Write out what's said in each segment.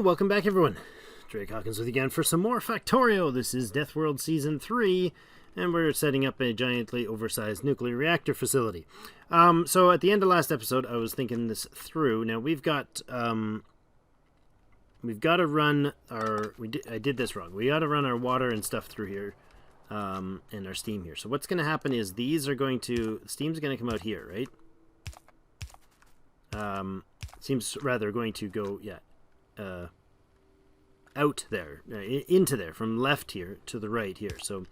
Welcome back, everyone. Drake Hawkins with you again for some more Factorio. This is Death World Season 3, and we're setting up a giantly oversized nuclear reactor facility. So at the end of last episode, I was thinking this through. Now, we've got to run our... I did this wrong. We got to run our water and stuff through here, and our steam here. So what's going to happen is these are going to... Steam's going to come out here, right? Seems rather going to go, out there, into there, from left here to the right here. So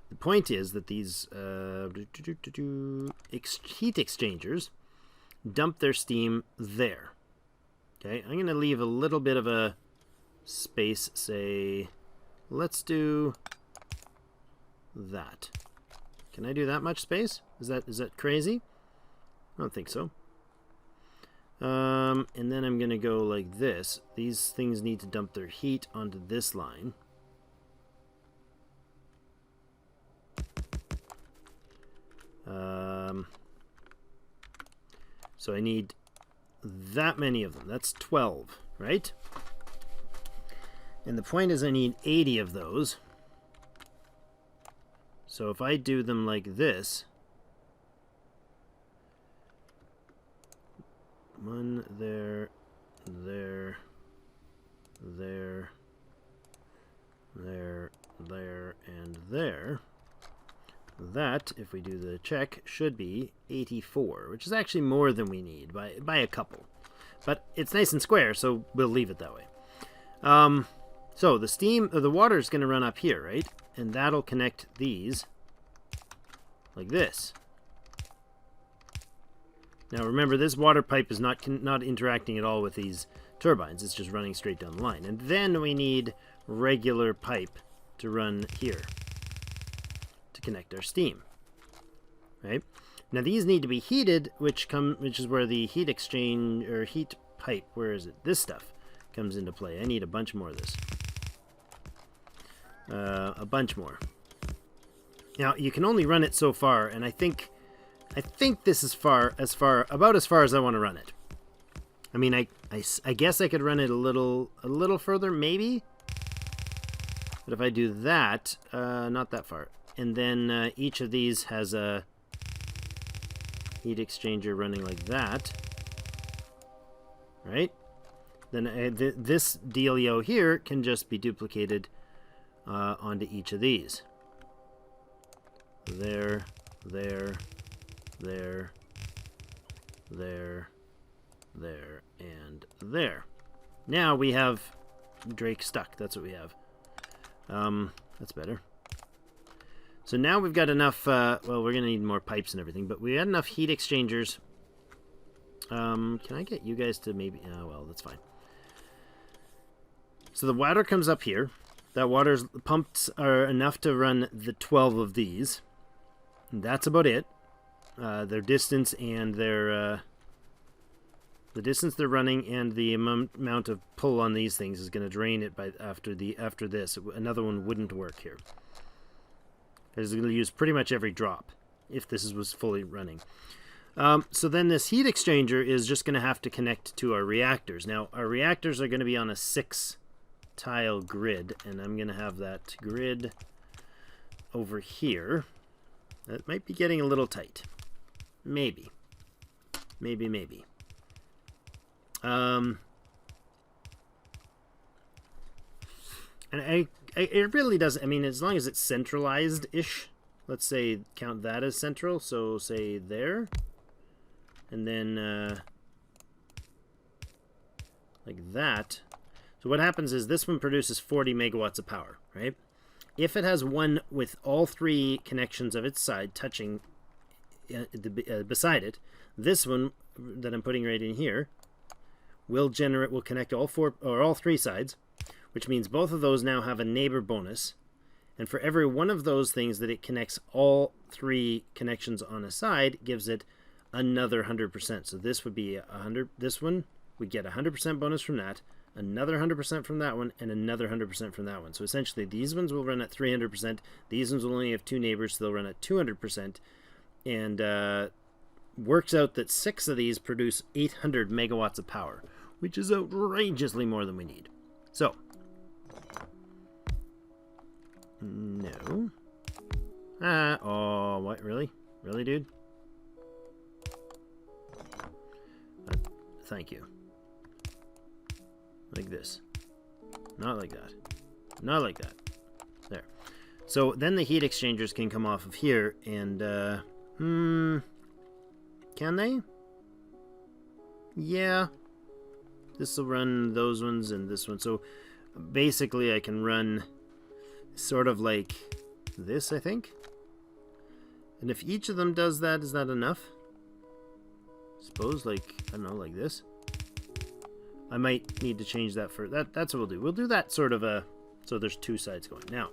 the point is that these heat exchangers dump their steam there. Okay, I'm going to leave a little bit of a space, say, let's do that. Can I do that much space? Is that crazy? I don't think so. And then I'm going to go like this. These things need to dump their heat onto this line. So I need that many of them. That's 12, right? And the point is I need 80 of those. So if I do them like this... One there, there, there, there, there, and there. That, if we do the check, should be 84, which is actually more than we need by a couple. But it's nice and square, so we'll leave it that way. So the steam, or the water is going to run up here, right? And that'll connect these like this. Now remember, this water pipe is not interacting at all with these turbines. It's just running straight down the line. And then we need regular pipe to run here to connect our steam. Right? Now these need to be heated, which is where the heat exchange or heat pipe, where is it? This stuff comes into play. I need a bunch more of this. A bunch more. Now you can only run it so far, and I think this is about as far as I want to run it. I mean, I guess I could run it a little further, maybe. But if I do that, not that far. And then each of these has a heat exchanger running like that. Right? Then this dealio here can just be duplicated onto each of these. There, there, there, there, there, and there. Now we have Drake stuck. That's what we have. That's better. So now we've got enough, well, we're going to need more pipes and everything, but we had enough heat exchangers. Can I get you guys to maybe, well, that's fine. So the water comes up here. That water's pumps are enough to run the 12 of these. And that's about it. Their distance and their the distance they're running and the amount of pull on these things is going to drain it after this. Another one wouldn't work here. It's going to use pretty much every drop if this was fully running. So then this heat exchanger is just going to have to connect to our reactors. Now our reactors are going to be on a 6-tile grid, and I'm going to have that grid over here. That might be getting a little tight. Maybe. Maybe. And it really doesn't, I mean, as long as it's centralized-ish, let's say count that as central, so say there, and then like that. So what happens is this one produces 40 megawatts of power, right? If it has one with all 3 connections of its side touching beside it, this one that I'm putting right in here will connect all 3 sides, which means both of those now have a neighbor bonus. And for every one of those things that it connects all 3 connections on a side, gives it another 100%. So this would be 100. This one would get 100% bonus from that, another 100% from that one, and another 100% from that one. So essentially these ones will run at 300%. These ones will only have 2 neighbors, so they'll run at 200%. And works out that 6 of these produce 800 megawatts of power, which is outrageously more than we need. So, no. Oh, what? Really? Really, dude? Thank you. Like this. Not like that. Not like that. There. So then the heat exchangers can come off of here and, can they? Yeah. This will run those ones and this one. So basically I can run sort of like this, I think. And if each of them does that, is that enough? Suppose, like, I don't know, like this. I might need to change that for that. That's what we'll do. We'll do that sort of a, so there's two sides going. Now,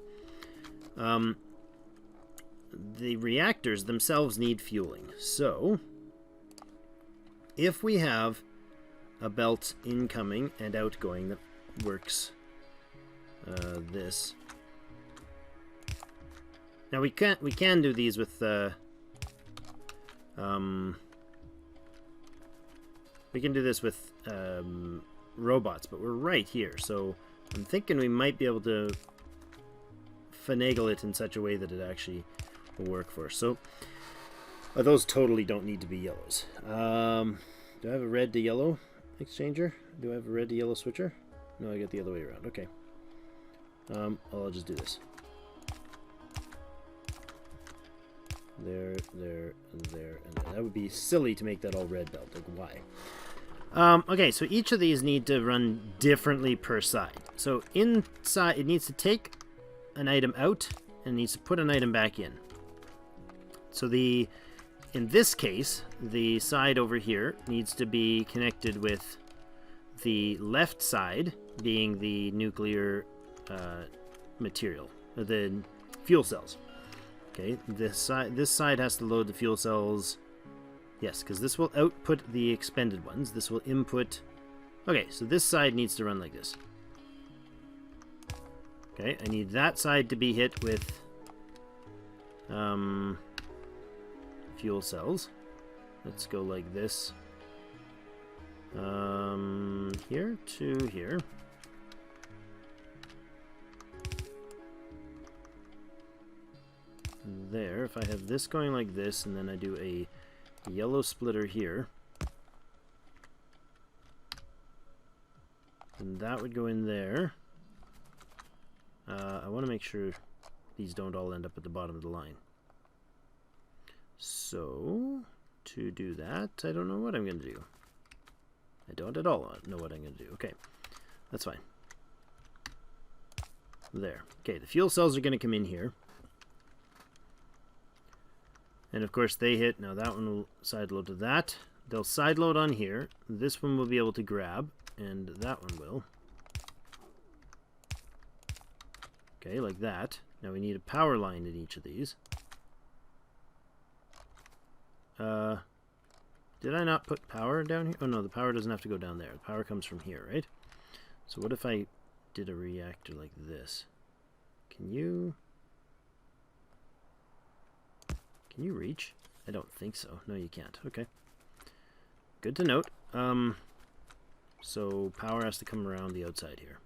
the reactors themselves need fueling. So, if we have a belt incoming and outgoing that works this. Now we can do these with we can do this with robots, but we're right here, so I'm thinking we might be able to finagle it in such a way that it actually will work for us. So those totally don't need to be yellows. Do I have a red to yellow exchanger? Do I have a red to yellow switcher? No, I got the other way around. Okay. I'll just do this. There, there, and there, and there. That would be silly to make that all red belt. Like, why? Okay, so each of these need to run differently per side. So inside, it needs to take an item out and needs to put an item back in. So in this case, the side over here needs to be connected with the left side being the nuclear material, the fuel cells. Okay, this side has to load the fuel cells. Yes, because this will output the expended ones. This will input. Okay, so this side needs to run like this. Okay, I need that side to be hit with fuel cells. Let's go like this. Here to here. There, if I have this going like this, and then I do a yellow splitter here, then that would go in there. I want to make sure these don't all end up at the bottom of the line. So, to do that, I don't know what I'm going to do. I don't at all know what I'm going to do. Okay, that's fine. There. Okay, the fuel cells are going to come in here. And of course they hit, now that one will sideload to that. They'll sideload on here. This one will be able to grab, and that one will. Okay, like that. Now we need a power line in each of these. Did I not put power down here? Oh no, the power doesn't have to go down there. The power comes from here, right? So what if I did a reactor like this? Can you reach? I don't think so. No, you can't. Okay. Good to note. So power has to come around the outside here.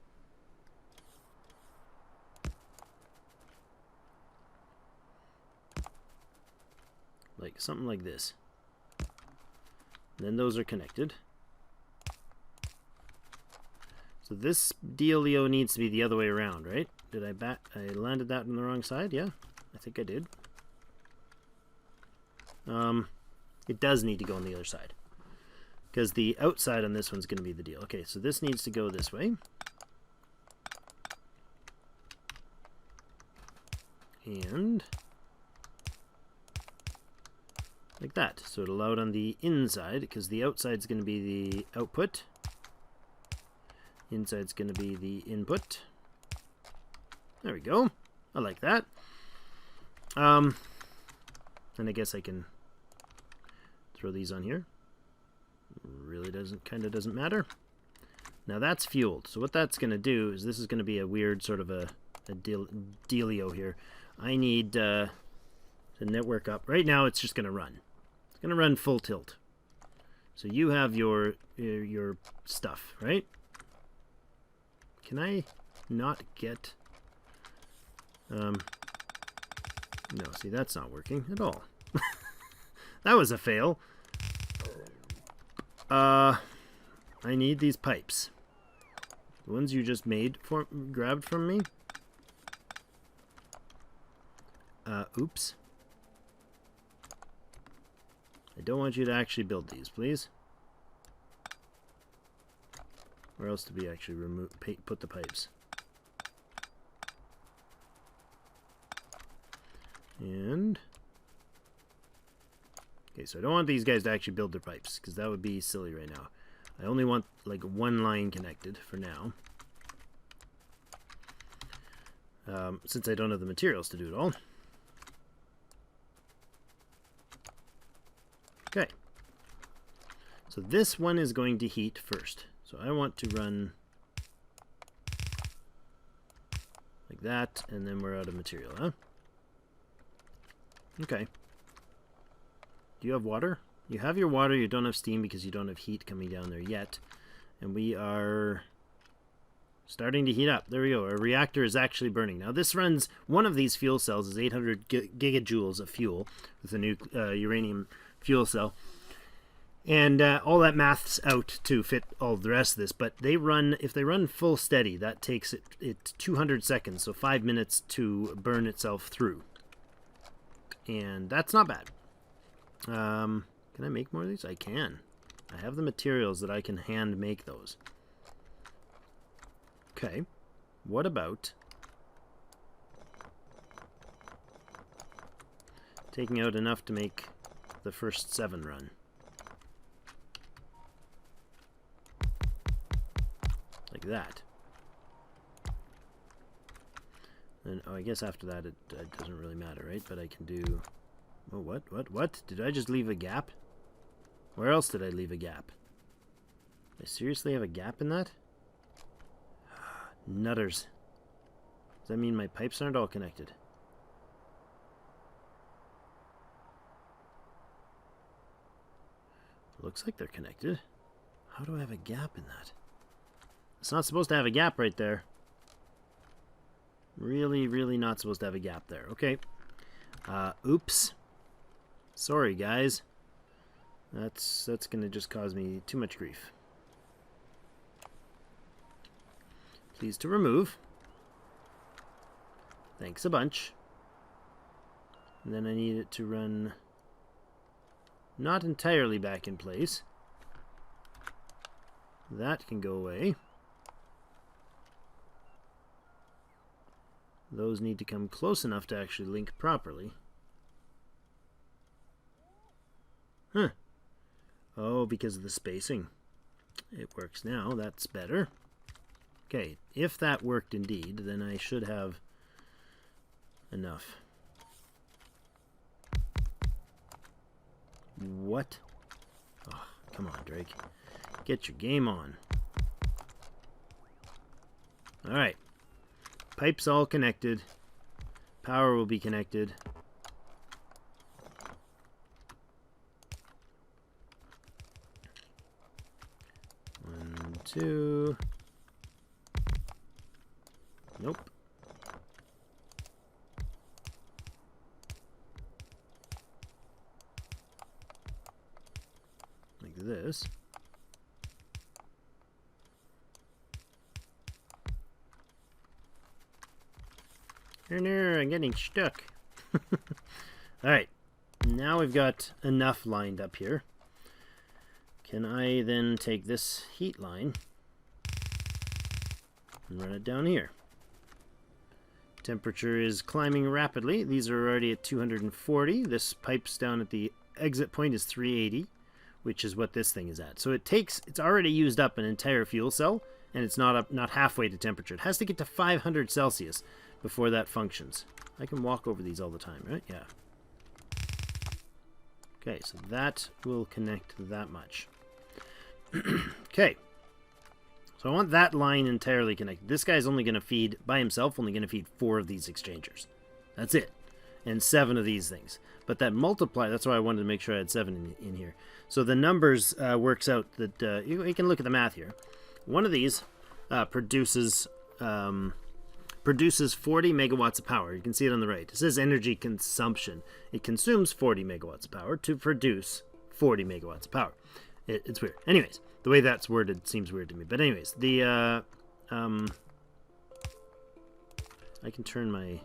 Like something like this. Then those are connected. So this dealio needs to be the other way around, right? Did I landed that on the wrong side? Yeah, I think I did. It does need to go on the other side, because the outside on this one's going to be the deal. Okay, so this needs to go this way. And like that. So it'll load on the inside, because the outside's going to be the output. Inside's going to be the input. There we go. I like that. And I guess I can throw these on here. Really doesn't matter. Now that's fueled. So what that's going to do is this is going to be a weird sort of a dealio here. I need to network up. Right now it's just going to run. It's going to run full tilt. So you have your stuff, right? Can I not get... no, see, that's not working at all. That was a fail. I need these pipes. The ones you just grabbed from me. Oops. I don't want you to actually build these, please. Where else did we actually put the pipes? And... okay, so I don't want these guys to actually build their pipes, because that would be silly right now. I only want, like, one line connected for now. Since I don't have the materials to do it all. Okay. So this one is going to heat first. So I want to run like that, and then we're out of material, huh? Okay. Do you have water? You have your water, you don't have steam because you don't have heat coming down there yet. And we are starting to heat up. There we go. Our reactor is actually burning. Now this runs, one of these fuel cells is 800 gigajoules of fuel with a new uranium fuel cell. And all that math's out to fit all the rest of this. But they run, if they run full steady, that takes it 200 seconds, so 5 minutes to burn itself through. And that's not bad. Can I make more of these? I can. I have the materials that I can hand make those. Okay. What about taking out enough to make the first 7 run? Like that. And oh, I guess after that it doesn't really matter, right? But I can do... oh, what? Did I just leave a gap? Where else did I leave a gap? I seriously have a gap in that? Nutters. Does that mean my pipes aren't all connected? Looks like they're connected. How do I have a gap in that? It's not supposed to have a gap right there. Really, really not supposed to have a gap there. Okay. Oops. Sorry, guys. That's going to just cause me too much grief. Please to remove. Thanks a bunch. And then I need it to run not entirely back in place. That can go away. Those need to come close enough to actually link properly. Huh. Oh, because of the spacing. It works now. That's better. Okay, if that worked indeed, then I should have enough. What? Oh, come on, Drake. Get your game on. Alright. Pipes all connected. Power will be connected. One, two. Nope. Like this. No, I'm getting stuck. Alright, now we've got enough lined up here. Can I then take this heat line and run it down here? Temperature is climbing rapidly. These are already at 240. This pipe's down at the exit point is 380, which is what this thing is at. So it's already used up an entire fuel cell, and it's not halfway to temperature. It has to get to 500 Celsius before that functions. I can walk over these all the time, right? Yeah. Okay, so that will connect that much. Okay. So I want that line entirely connected. This guy's only going to feed, by himself, only going to feed 4 of these exchangers. That's it. And 7 of these things. But that multiply, that's why I wanted to make sure I had 7 in here. So the numbers works out that, you can look at the math here. One of these produces produces 40 megawatts of power. You can see it on the right. It says energy consumption. It consumes 40 megawatts of power to produce 40 megawatts of power. It's weird. Anyways, the way that's worded seems weird to me. But anyways, I can turn my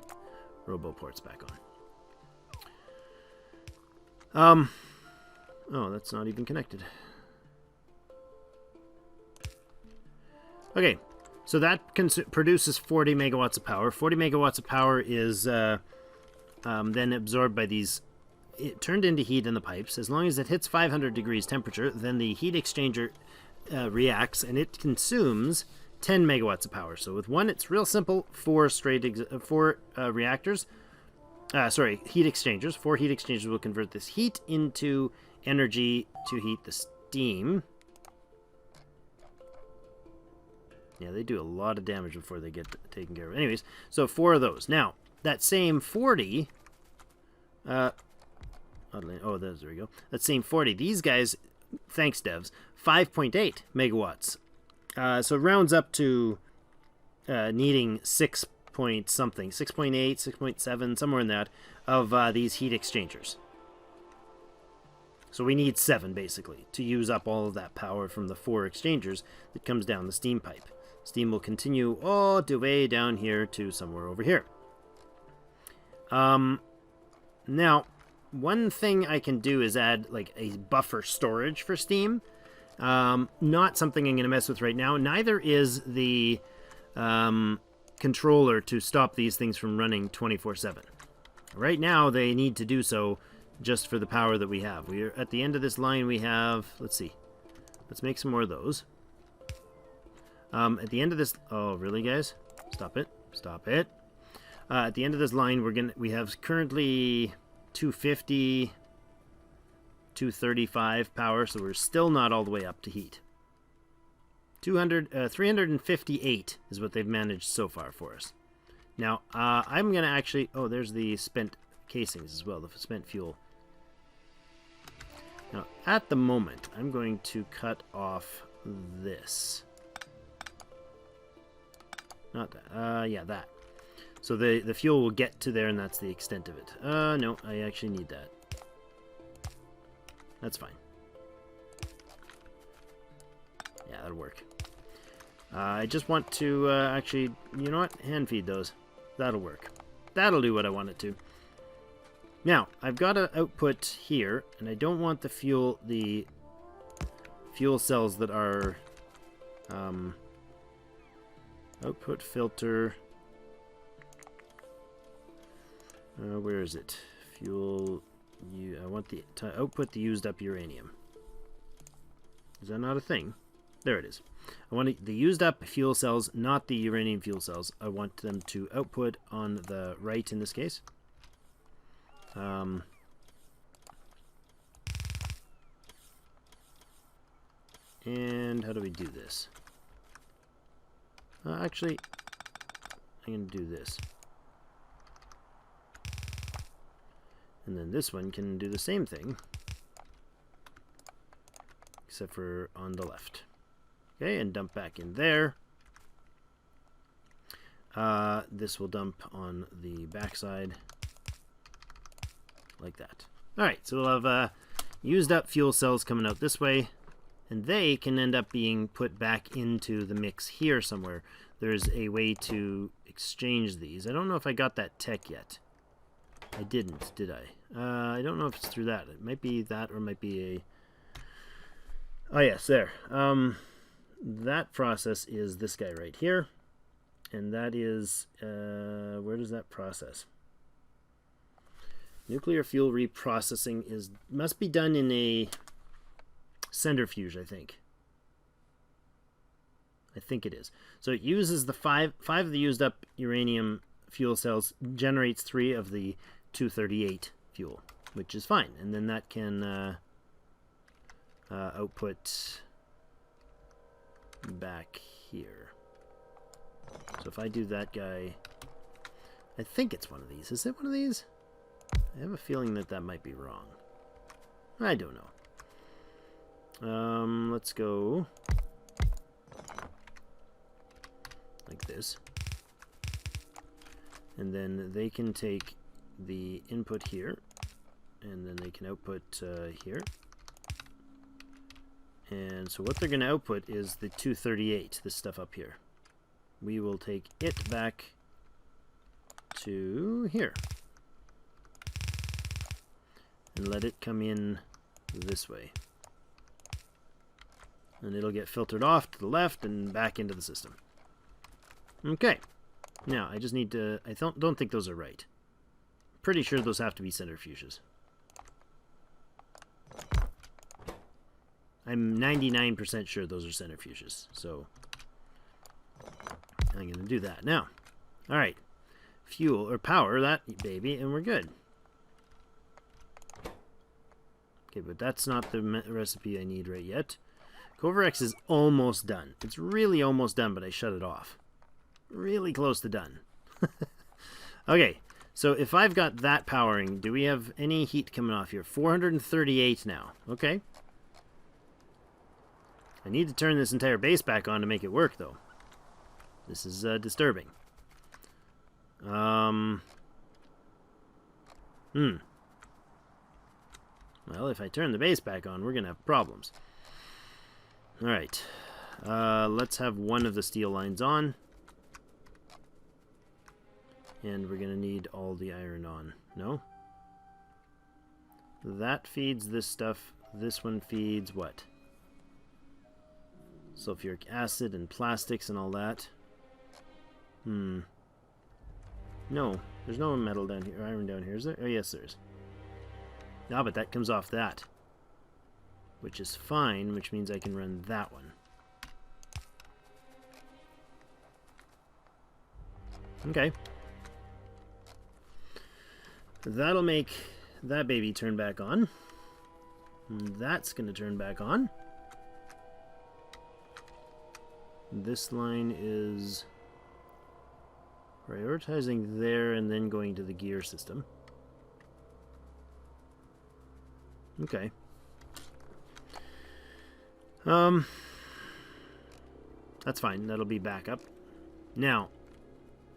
RoboPorts back on. Oh, that's not even connected. Okay, so that produces 40 megawatts of power. 40 megawatts of power is then absorbed by these, turned into heat in the pipes. As long as it hits 500 degrees temperature, then the heat exchanger reacts, and it consumes 10 megawatts of power. So with one, it's real simple. Four reactors. Heat exchangers. 4 heat exchangers will convert this heat into energy to heat the steam. Yeah, they do a lot of damage before they get taken care of. Anyways, so 4 of those. Now, that same 40... there we go. That same 40. These guys, thanks devs, 5.8 megawatts. So it rounds up to needing 6 point something, 6.8, 6.7, somewhere in that, of these heat exchangers. So we need 7, basically, to use up all of that power from the 4 exchangers that comes down the steam pipe. Steam will continue all the way down here to somewhere over here. Now, one thing I can do is add like a buffer storage for steam. Not something I'm going to mess with right now. Neither is the controller to stop these things from running 24/7. Right now, they need to do so just for the power that we have. We are at the end of this line. We have, let's see, let's make some more of those. At the end of this, oh really, guys? Stop it! Stop it! At the end of this line, we have currently 250, 235 power, so we're still not all the way up to heat. 358 is what they've managed so far for us. Now, I'm going to actually... Oh, there's the spent casings as well, the spent fuel. Now, at the moment, I'm going to cut off this. Not that. Yeah, that. So the fuel will get to there, and that's the extent of it. No, I actually need that. That's fine. Yeah, that'll work. I just want to actually, you know what? Hand feed those. That'll work. That'll do what I want it to. Now, I've got an output here, and I don't want the fuel cells that are output filter. Where is it? Fuel. I want to output the used up uranium. Is that not a thing? There it is. I want the used up fuel cells, not the uranium fuel cells. I want them to output on the right in this case. And how do we do this? Actually, I'm going to do this. And then this one can do the same thing, except for on the left. Okay, and dump back in there. This will dump on the backside, like that. Alright, so we'll have used up fuel cells coming out this way, and they can end up being put back into the mix here somewhere. There's a way to exchange these. I don't know if I got that tech yet. I didn't, did I? I don't know if it's through that. It might be that, or it might be a... Oh, yes, there. That process is this guy right here. And that is... where does that process? Nuclear fuel reprocessing must be done in a centrifuge, I think. I think it is. So it uses the five of the used up uranium fuel cells, generates 3 of the 238 fuel, which is fine. And then that can output back here. So if I do that guy, I think it's one of these. Is it one of these? I have a feeling that that might be wrong. I don't know. Let's go like this. And then they can take the input here, and then they can output here. And so what they're going to output is the 238, this stuff up here. We will take it back to here. And let it come in this way. And it'll get filtered off to the left and back into the system. Okay. Now, I just need to... I don't think those are right. Pretty sure those have to be centrifuges. I'm 99% sure those are centrifuges. So, I'm going to do that. Now, alright. Fuel, or power that baby, and we're good. Okay, but that's not the recipe I need right yet. Coverx is almost done. It's really almost done, but I shut it off. Really close to done. Okay, so if I've got that powering, do we have any heat coming off here? 438 now. Okay. I need to turn this entire base back on to make it work, though. This is disturbing. Well, if I turn the base back on, we're going to have problems. Alright. Let's have one of the steel lines on. And we're going to need all the iron on. No? That feeds this stuff. This one feeds what? Sulfuric acid and plastics and all that. No. There's no metal down here. Iron down here, is there? Oh, yes, there is. Ah, but that comes off that. Which is fine, which means I can run that one. Okay. That'll make that baby turn back on. And that's going to turn back on. This line is prioritizing there and then going to the gear system. Okay. That's fine. That'll be backup. Now,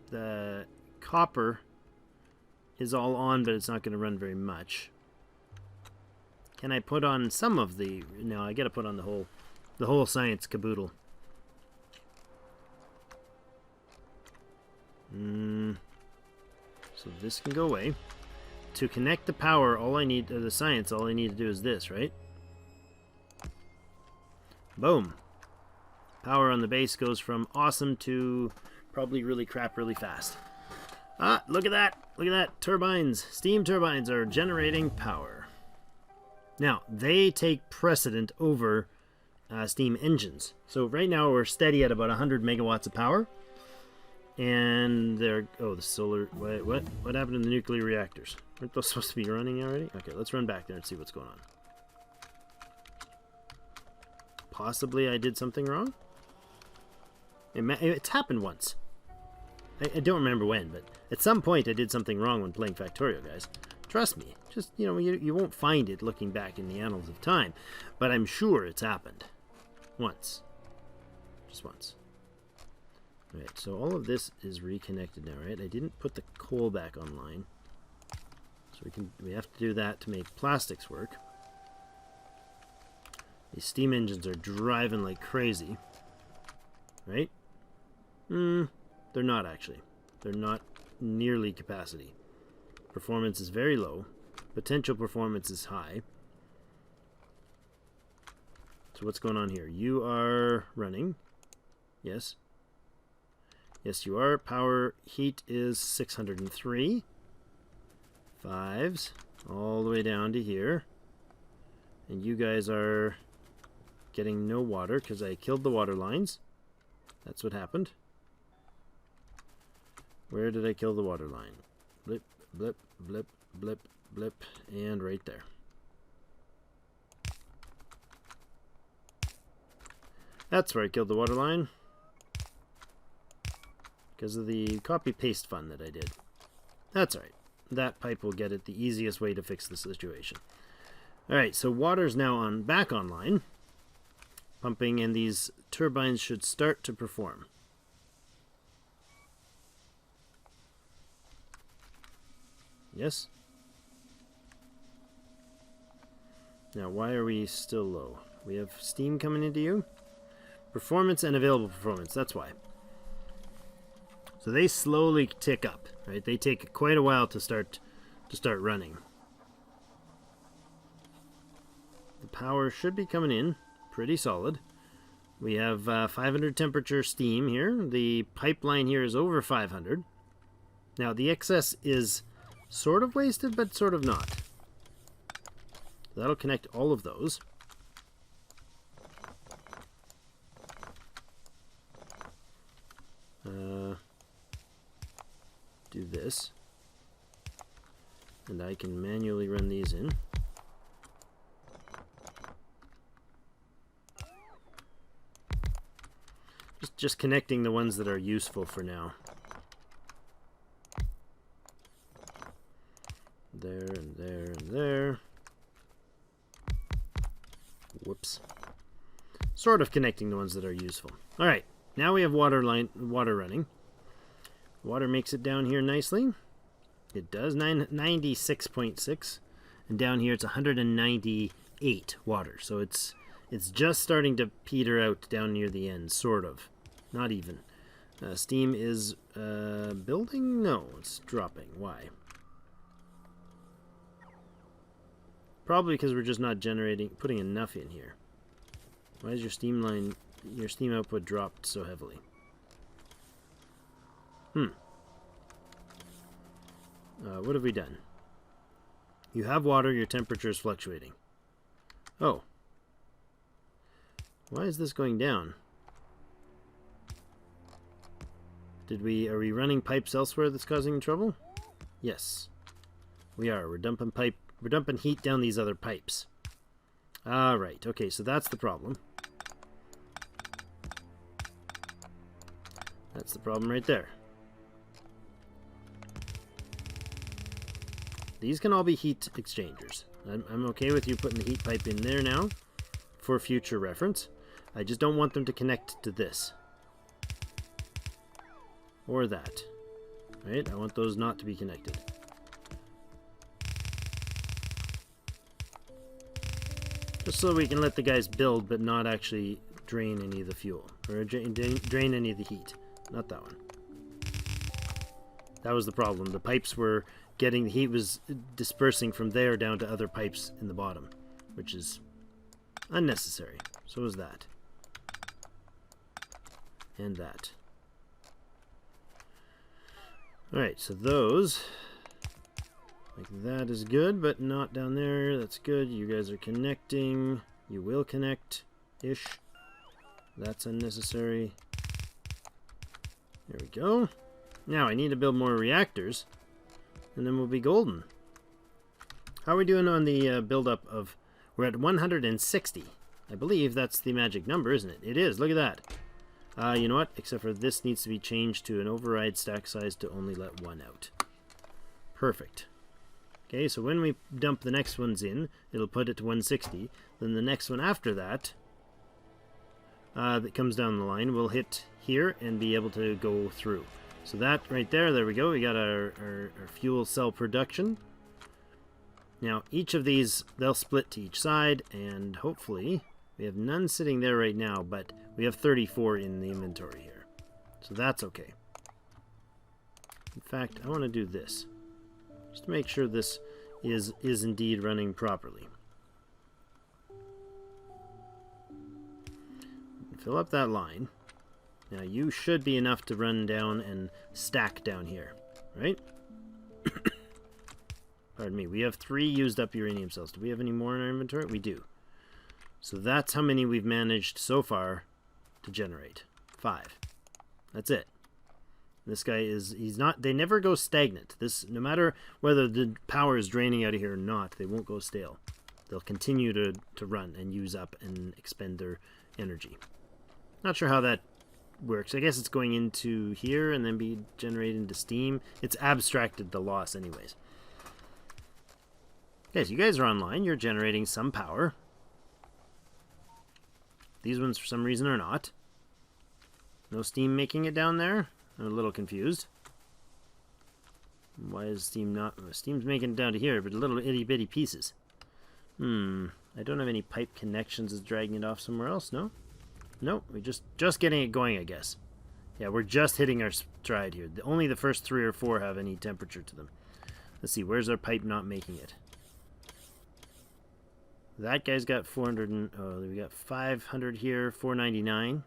the copper is all on, but it's not going to run very much. Can I put on some of the... No, I got to put on the whole science caboodle. So this can go away. To connect the power, all I need, the science, all I need to do is this, right? Boom. Power on the base goes from awesome to probably really crap really fast. Ah, look at that. Look at that. Turbines. Steam turbines are generating power. Now, they take precedent over steam engines. So right now we're steady at about 100 megawatts of power. And they're... Oh, the solar... What happened to the nuclear reactors? Aren't those supposed to be running already? Okay, let's run back there and see what's going on. Possibly I did something wrong? It's happened once. I don't remember when, but at some point I did something wrong when playing Factorio, guys. Trust me. Just, you know, you won't find it looking back in the annals of time. But I'm sure it's happened. Once. Just once. Right, so all of this is reconnected now, right? I didn't put the coal back online. So we have to do that to make plastics work. These steam engines are driving like crazy. Right? They're not actually. They're not nearly capacity. Performance is very low. Potential performance is high. So what's going on here? You are running. Yes. Yes, you are. Power heat is 603. Fives. All the way down to here. And you guys are getting no water because I killed the water lines. That's what happened. Where did I kill the water line? Blip, blip, blip, blip, blip, and right there. That's where I killed the water line. Because of the copy-paste fun that I did. That's alright. That pipe will get it the easiest way to fix the situation. Alright, so water's now back online. Pumping, and these turbines should start to perform. Yes? Now, why are we still low? We have steam coming into you? Performance and available performance, that's why. So they slowly tick up, right? They take quite a while to start running. The power should be coming in pretty solid. We have 500 temperature steam here. The pipeline here is over 500. Now the excess is sort of wasted, but sort of not. That'll connect all of those. Do this. And I can manually run these in. Just connecting the ones that are useful for now. There and there and there. Whoops. Sort of connecting the ones that are useful. All right, now we have water running. Water makes it down here nicely. It does 96.6, and down here it's 198 water. So it's just starting to peter out down near the end, sort of. Not even. Steam is building? No, it's dropping. Why? Probably because we're just not putting enough in here. Why is your steam output dropped so heavily? What have we done? You have water, your temperature is fluctuating. Oh. Why is this going down? Are we running pipes elsewhere that's causing trouble? Yes. We are. We're dumping heat down these other pipes. Right. Okay, so that's the problem. That's the problem right there. These can all be heat exchangers. I'm okay with you putting the heat pipe in there now for future reference. I just don't want them to connect to this. Or that. Right? I want those not to be connected. Just so we can let the guys build but not actually drain any of the fuel. Or drain any of the heat. Not that one. That was the problem. The pipes were the heat was dispersing from there down to other pipes in the bottom, which is unnecessary. So is that. And that. Alright, so those, like that is good, but not down there. That's good. You guys are connecting. You will connect-ish. That's unnecessary. There we go. Now I need to build more reactors, and then we'll be golden. How are we doing on the build-up of... We're at 160. I believe that's the magic number, isn't it? It is. Look at that. You know what? Except for this needs to be changed to an override stack size to only let one out. Perfect. Okay, so when we dump the next ones in, it'll put it to 160. Then the next one after that, that comes down the line, will hit here and be able to go through. So that right there we go. We got our fuel cell production. Now, each of these, they'll split to each side, and hopefully, we have none sitting there right now, but we have 34 in the inventory here. So that's okay. In fact, I want to do this, just to make sure this is indeed running properly. Fill up that line. Now, you should be enough to run down and stack down here, right? Pardon me, we have 3 used up uranium cells. Do we have any more in our inventory? We do. So that's how many we've managed so far to generate. 5. That's it. This guy he's not, they never go stagnant. No matter whether the power is draining out of here or not, they won't go stale. They'll continue to run and use up and expend their energy. Not sure how that works. I guess it's going into here and then be generated into steam. It's abstracted the loss anyways. Guys, you guys are online. You're generating some power. These ones, for some reason, are not. No steam making it down there. I'm a little confused. Why is steam not... Steam's making it down to here, but little itty-bitty pieces. I don't have any pipe connections. Is dragging it off somewhere else, no? No, we're just getting it going, I guess. Yeah, we're just hitting our stride here. Only the first 3 or 4 have any temperature to them. Let's see, where's our pipe not making it? That guy's got 400 and... Oh, we got 500 here, 499.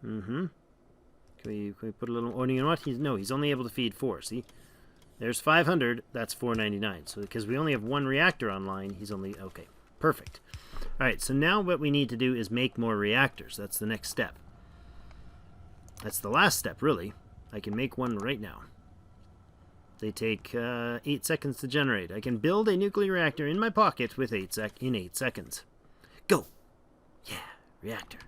Can we put a little... Oh, you know what? He's only able to feed 4, see? There's 500, that's 499. So because we only have 1 reactor online, he's only... Okay, perfect. Alright, so now what we need to do is make more reactors. That's the next step. That's the last step, really. I can make one right now. They take 8 seconds to generate. I can build a nuclear reactor in my pocket with 8 seconds. Go! Yeah, reactor.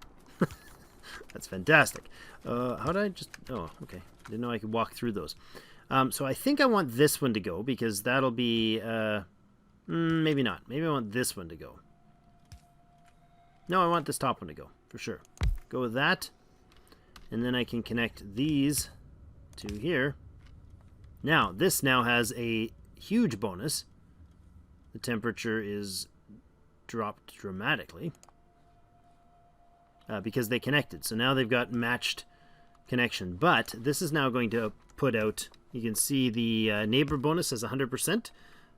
That's fantastic. How did I just... Oh, okay. Didn't know I could walk through those. So I think I want this one to go, because that'll be... maybe not. Maybe I want this one to go. No, I want this top one to go, for sure. Go with that. And then I can connect these to here. Now, this now has a huge bonus. The temperature is dropped dramatically. Because they connected. So now they've got matched connection. But this is now going to put out... You can see the neighbor bonus as 100%.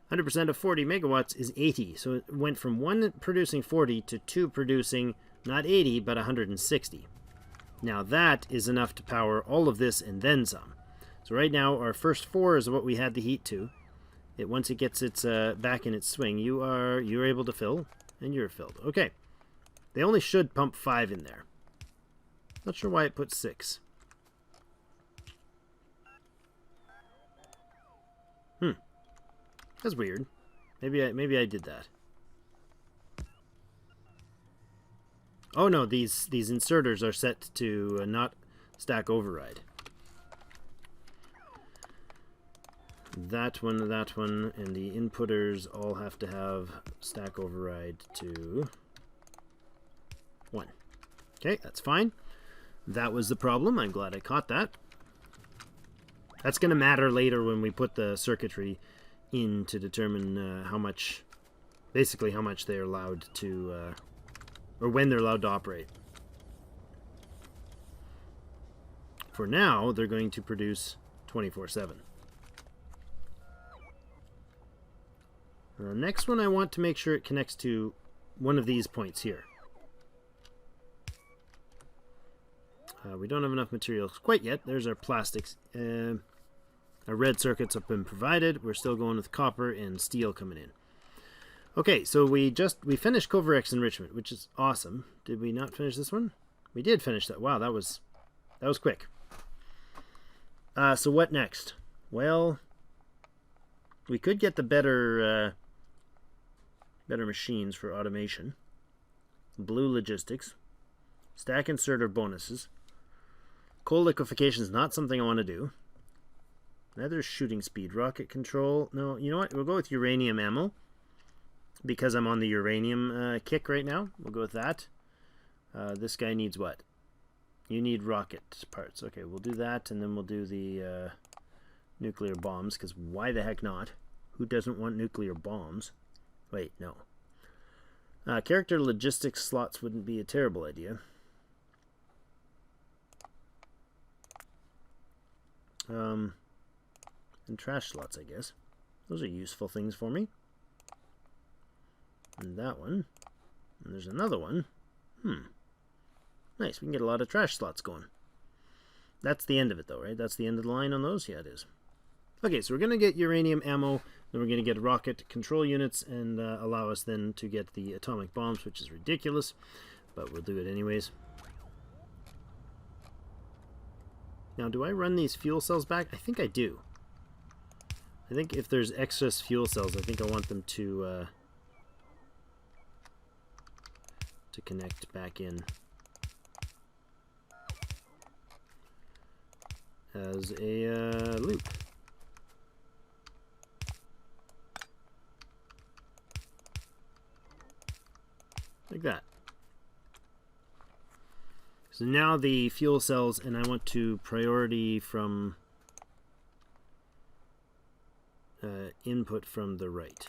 100% of 40 megawatts is 80. So it went from 1 producing 40 to 2 producing not 80, but 160. Now that is enough to power all of this and then some. So right now our first 4 is what we had the heat to. Once it gets its back in its swing, you're able to fill, and you're filled. Okay. They only should pump 5 in there. Not sure why it put 6. That's weird. Maybe I did that. Oh no, these inserters are set to not stack override. That one, and the inputters all have to have stack override to 1. Okay, that's fine. That was the problem. I'm glad I caught that. That's going to matter later when we put the circuitry in to determine how much they're allowed to, or when they're allowed to operate. For now, they're going to produce 24/7. Next one, I want to make sure it connects to one of these points here. We don't have enough materials quite yet. There's our plastics. Our red circuits have been provided. We're still going with copper and steel coming in. Okay, so we finished Covarex enrichment, which is awesome. Did we not finish this one? We did finish that. Wow, that was quick. So what next? Well, we could get the better machines for automation. Blue logistics. Stack inserter bonuses. Coal liquefaction is not something I want to do. Neither is shooting speed. Rocket control. No, you know what? We'll go with uranium ammo. Because I'm on the uranium kick right now. We'll go with that. This guy needs what? You need rocket parts. Okay, we'll do that, and then we'll do the nuclear bombs, because why the heck not? Who doesn't want nuclear bombs? Wait, no. Character logistics slots wouldn't be a terrible idea. And trash slots, I guess. Those are useful things for me. And that one. And there's another one. Nice, we can get a lot of trash slots going. That's the end of it, though, right? That's the end of the line on those? Yeah, it is. Okay, so we're going to get uranium ammo, then we're going to get rocket control units, and allow us then to get the atomic bombs, which is ridiculous, but we'll do it anyways. Now, do I run these fuel cells back? I think I do. I think if there's excess fuel cells, I think I want them to connect back in as a loop. Like that. So now the fuel cells, and I want to priority from input from the right.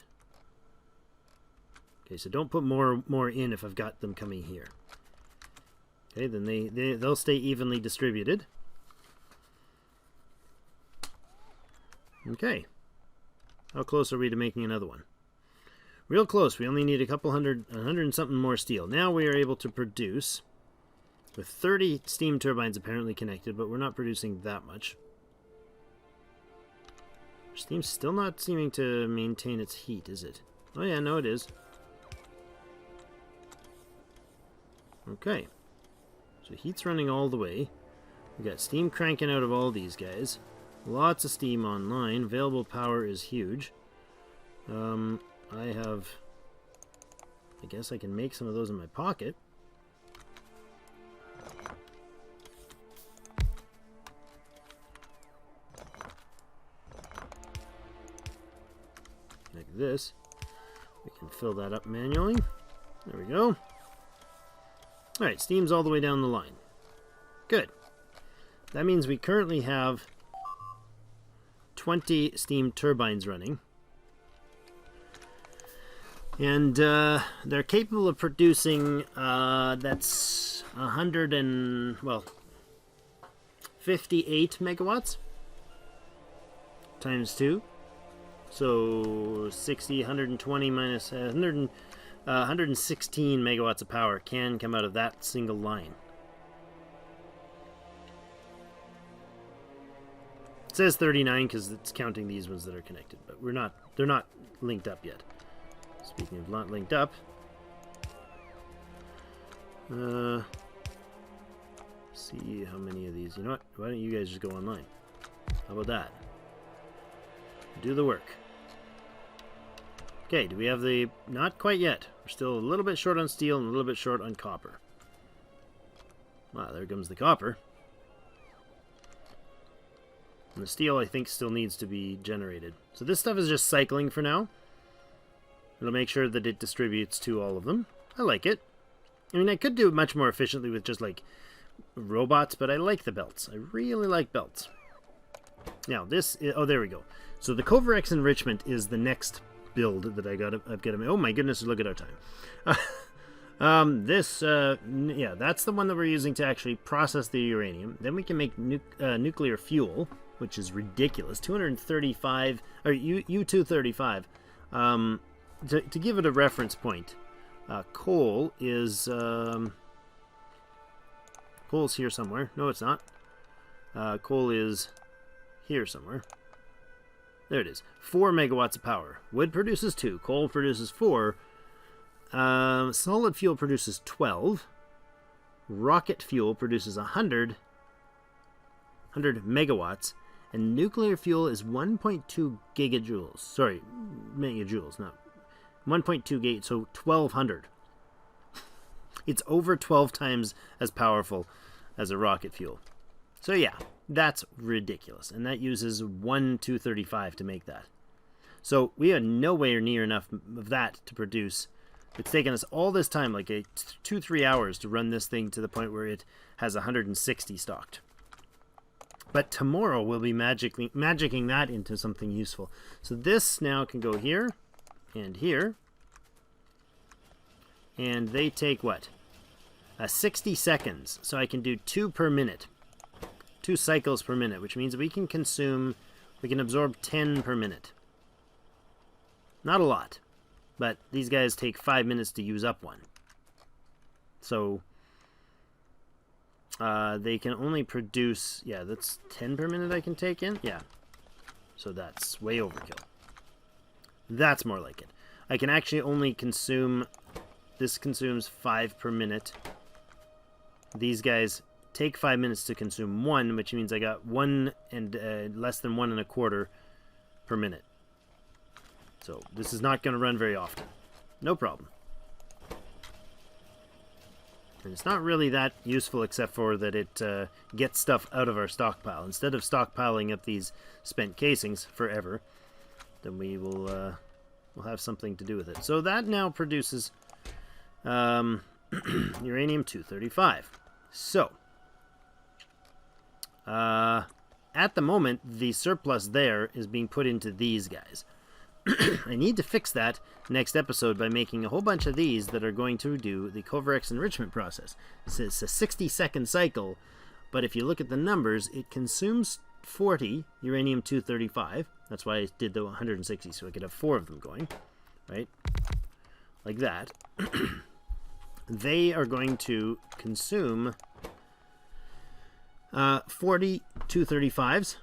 Okay, so don't put more in if I've got them coming here. Okay, then they'll stay evenly distributed. Okay. How close are we to making another one? Real close. We only need a couple hundred, 100 and something more steel. Now we are able to produce, with 30 steam turbines apparently connected, but we're not producing that much. Steam's still not seeming to maintain its heat, is it? Oh yeah, no it is. Okay. So heat's running all the way. We got steam cranking out of all these guys. Lots of steam online. Available power is huge. I guess I can make some of those in my pocket. Like this. We can fill that up manually. There we go. Alright, steam's all the way down the line. Good. That means we currently have 20 steam turbines running. And they're capable of producing, that's 58 megawatts times 2. So 60, 120 minus 116 megawatts of power can come out of that single line. It says 39 because it's counting these ones that are connected, but they're not linked up yet. Speaking of not linked up, see how many of these. You know what? Why don't you guys just go online? How about that? Do the work. Okay, do we have the... Not quite yet. We're still a little bit short on steel and a little bit short on copper. Wow, there comes the copper. And the steel, I think, still needs to be generated. So this stuff is just cycling for now. It'll make sure that it distributes to all of them. I like it. I mean, I could do it much more efficiently with just, like, robots, but I like the belts. I really like belts. Now, this... Oh, there we go. So the Covarex enrichment is the next build that I've got to... Oh, my goodness, look at our time. Yeah, that's the one that we're using to actually process the uranium. Then we can make nuclear fuel, which is ridiculous. 235... Or U-235. To give it a reference point, coal is... coal's here somewhere. No, it's not. Coal is here somewhere. There it is. 4 megawatts of power. Wood produces 2. Coal produces 4. Solid fuel produces 12. Rocket fuel produces 100 megawatts. And nuclear fuel is 1.2 gigajoules. Sorry, megajoules, not 1.2 gig, so 1200. It's over 12 times as powerful as a rocket fuel. So yeah, that's ridiculous. And that uses 1,235 to make that. So we are nowhere near enough of that to produce. It's taken us all this time, like 2-3 hours, to run this thing to the point where it has 160 stocked. But tomorrow we'll be magicking that into something useful. So this now can go here and here. And they take what? 60 seconds. So I can do 2 per minute. 2 cycles per minute, which means we can absorb 10 per minute. Not a lot. But these guys take 5 minutes to use up one. So... they can only produce... Yeah, that's 10 per minute I can take in? Yeah. So that's way overkill. That's more like it. I can actually only consume... This consumes 5 per minute. These guys take 5 minutes to consume 1, which means I got 1 and less than 1 1/4 per minute. So this is not going to run very often. No problem. And it's not really that useful except for that it gets stuff out of our stockpile. Instead of stockpiling up these spent casings forever, then we will we'll have something to do with it. So that now produces uranium-235. So, at the moment, the surplus there is being put into these guys. I need to fix that next episode by making a whole bunch of these that are going to do the Covarex enrichment process. It's a 60-second cycle, but if you look at the numbers, it consumes 40 uranium-235. That's why I did the 160, so I could have 4 of them going, right? Like that. They are going to consume 40 235s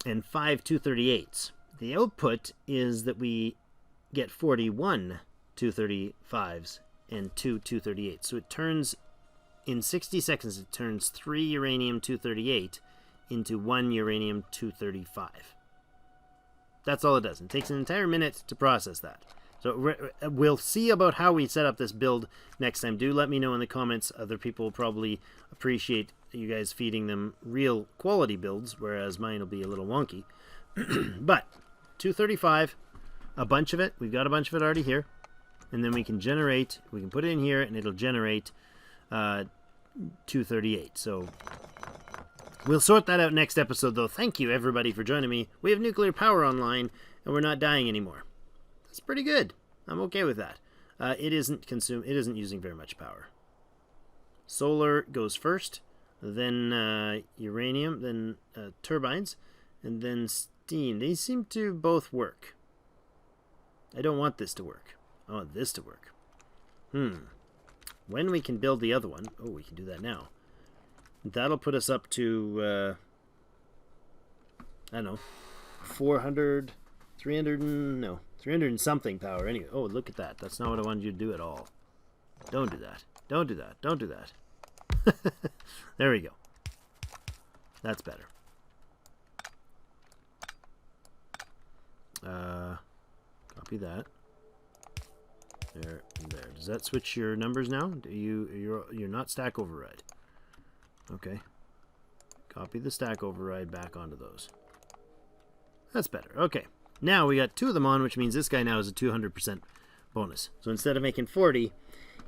and 5 238s. The output is that we get 41 235s and 2 238s. So it turns, in 60 seconds, it turns 3 uranium-238 into 1 uranium-235. That's all it does. It takes an entire minute to process that. So we'll see about how we set up this build next time. Do let me know in the comments. Other people will probably appreciate you guys feeding them real quality builds, whereas mine will be a little wonky. But 235, a bunch of it. We've got a bunch of it already here. And then we can generate, we can put it in here and it'll generate 238. So we'll sort that out next episode, though. Thank you, everybody, for joining me. We have nuclear power online, and we're not dying anymore. That's pretty good. I'm okay with that. It isn't using very much power. Solar goes first, then uranium, then turbines, and then steam. They seem to both work. I don't want this to work. I want this to work. When we can build the other one, oh, we can do that now. That'll put us up to, I don't know, 400, 300 and something power anyway. Oh, look at that. That's not what I wanted you to do at all. Don't do that. Don't do that. Don't do that. There we go. That's better. Copy that. There and there. Does that switch your numbers now? You're not stack override. Okay. Copy the stack override back onto those. That's better. Okay. Now we got 2 of them on, which means this guy now is a 200% bonus. So instead of making 40,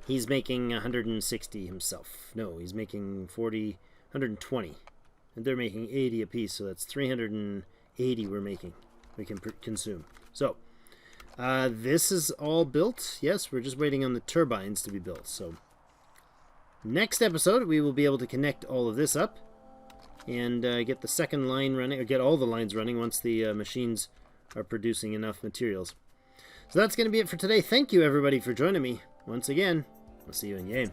he's making 160 himself. No, he's making 40, 120. And they're making 80 apiece, so that's 380 we can consume. So this is all built. Yes, we're just waiting on the turbines to be built. So next episode, we will be able to connect all of this up and get the second line running, or get all the lines running once the machines are producing enough materials. So that's going to be it for today. Thank you, everybody, for joining me once again. I'll see you in game.